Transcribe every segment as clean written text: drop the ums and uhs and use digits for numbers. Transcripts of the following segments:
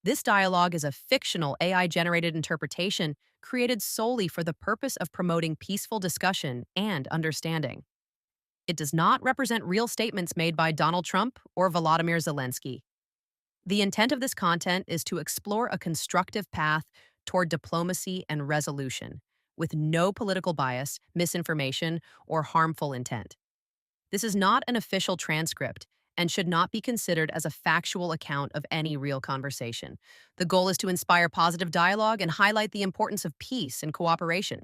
This dialogue is a fictional AI-generated interpretation created solely for the purpose of promoting peaceful discussion and understanding. It does not represent real statements made by Donald Trump or Volodymyr Zelensky. The intent of this content is to explore a constructive path toward diplomacy and resolution, with no political bias, misinformation, or harmful intent. This is not an official transcript and should not be considered as a factual account of any real conversation. The goal is to inspire positive dialogue and highlight the importance of peace and cooperation.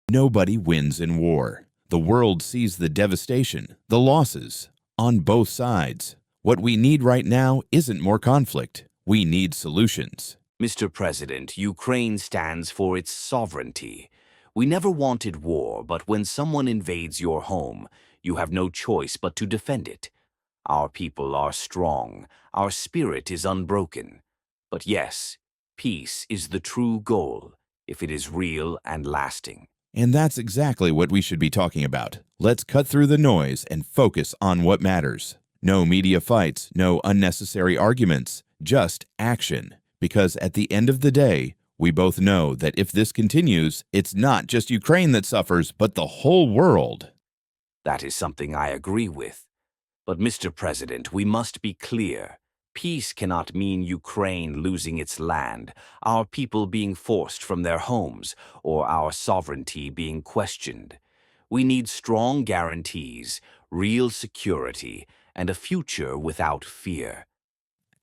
Nobody wins in war. The world sees the devastation, the losses, on both sides. What we need right now isn't more conflict. We need solutions. Mr. President, Ukraine stands for its sovereignty. We never wanted war, but when someone invades your home, you have no choice but to defend it. Our people are strong. Our spirit is unbroken. But yes, peace is the true goal, if it is real and lasting. And that's exactly what we should be talking about. Let's cut through the noise and focus on what matters. No media fights, no unnecessary arguments, just action. Because at the end of the day, we both know that if this continues, it's not just Ukraine that suffers, but the whole world. That is something I agree with. But, Mr. President, we must be clear. Peace cannot mean Ukraine losing its land, our people being forced from their homes, or our sovereignty being questioned. We need strong guarantees, real security, and a future without fear.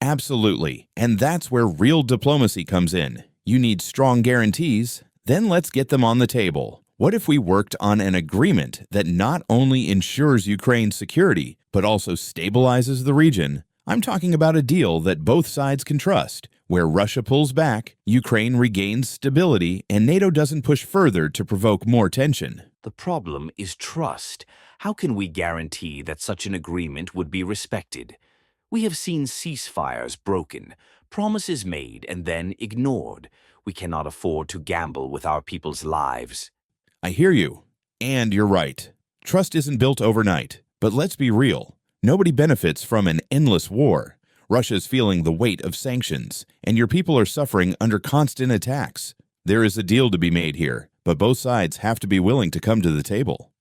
Absolutely. And that's where real diplomacy comes in. You need strong guarantees, then let's get them on the table. What if we worked on an agreement that not only ensures Ukraine's security, but also stabilizes the region? I'm talking about a deal that both sides can trust, where Russia pulls back, Ukraine regains stability, and NATO doesn't push further to provoke more tension. The problem is trust. How can we guarantee that such an agreement would be respected? We have seen ceasefires broken, promises made and then ignored. We cannot afford to gamble with our people's lives. I hear you. And you're right. Trust isn't built overnight. But let's be real. Nobody benefits from an endless war. Russia's feeling the weight of sanctions, and your people are suffering under constant attacks. There is a deal to be made here, but both sides have to be willing to come to the table.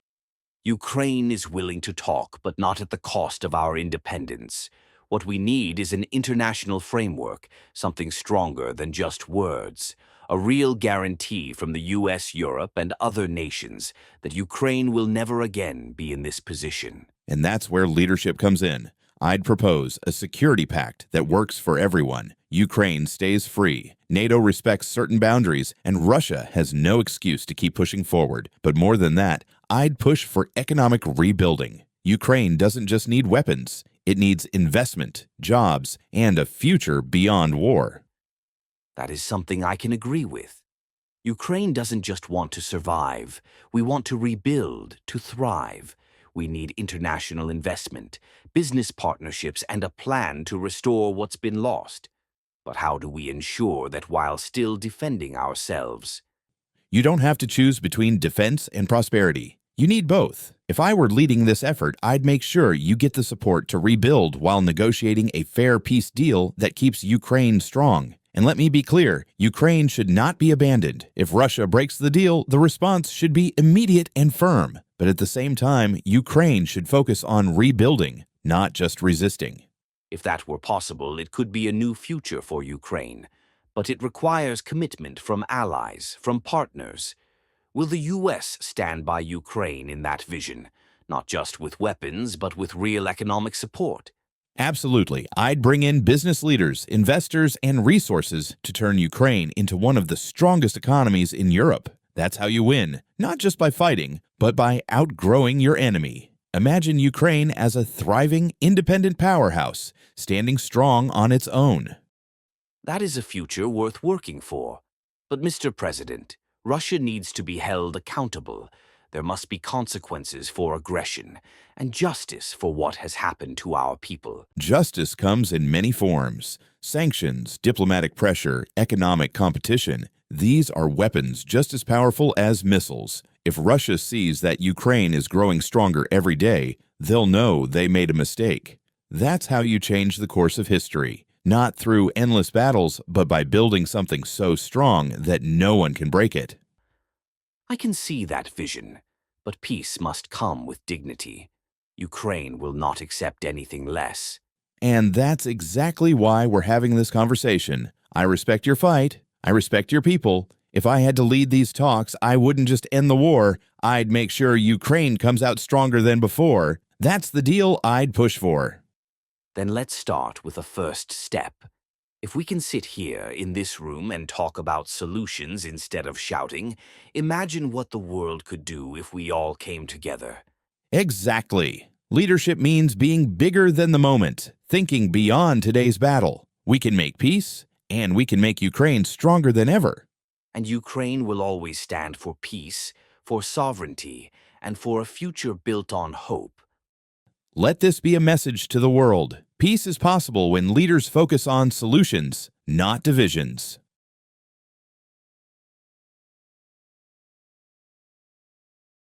Ukraine is willing to talk, but not at the cost of our independence. What we need is an international framework, something stronger than just words. A real guarantee from the US, Europe, and other nations that Ukraine will never again be in this position. And that's where leadership comes in. I'd propose a security pact that works for everyone. Ukraine stays free, NATO respects certain boundaries, and Russia has no excuse to keep pushing forward. But more than that, I'd push for economic rebuilding. Ukraine doesn't just need weapons. It needs investment, jobs, and a future beyond war. That is something I can agree with. Ukraine doesn't just want to survive. We want to rebuild, to thrive. We need international investment, business partnerships, and a plan to restore what's been lost. But how do we ensure that while still defending ourselves? You don't have to choose between defense and prosperity. You need both. If I were leading this effort, I'd make sure you get the support to rebuild while negotiating a fair peace deal that keeps Ukraine strong. And let me be clear, Ukraine should not be abandoned. If Russia breaks the deal, the response should be immediate and firm. But at the same time, Ukraine should focus on rebuilding, not just resisting. If that were possible, it could be a new future for Ukraine. But it requires commitment from allies, from partners. Will the US stand by Ukraine in that vision, not just with weapons, but with real economic support? Absolutely. I'd bring in business leaders, investors, and resources to turn Ukraine into one of the strongest economies in Europe. That's how you win, not just by fighting, but by outgrowing your enemy. Imagine Ukraine as a thriving, independent powerhouse, standing strong on its own. That is a future worth working for. But, Mr. President, Russia needs to be held accountable. There must be consequences for aggression and justice for what has happened to our people. Justice comes in many forms. Sanctions, diplomatic pressure, economic competition. These are weapons just as powerful as missiles. If Russia sees that Ukraine is growing stronger every day, they'll know they made a mistake. That's how you change the course of history, not through endless battles, but by building something so strong that no one can break it. I can see that vision, but peace must come with dignity. Ukraine will not accept anything less. And that's exactly why we're having this conversation. I respect your fight. I respect your people. If I had to lead these talks, I wouldn't just end the war. I'd make sure Ukraine comes out stronger than before. That's the deal I'd push for. Then let's start with a first step. If we can sit here in this room and talk about solutions instead of shouting, imagine what the world could do if we all came together. Exactly. Leadership means being bigger than the moment, thinking beyond today's battle. We can make peace, and we can make Ukraine stronger than ever. And Ukraine will always stand for peace, for sovereignty, and for a future built on hope. Let this be a message to the world. Peace is possible when leaders focus on solutions, not divisions.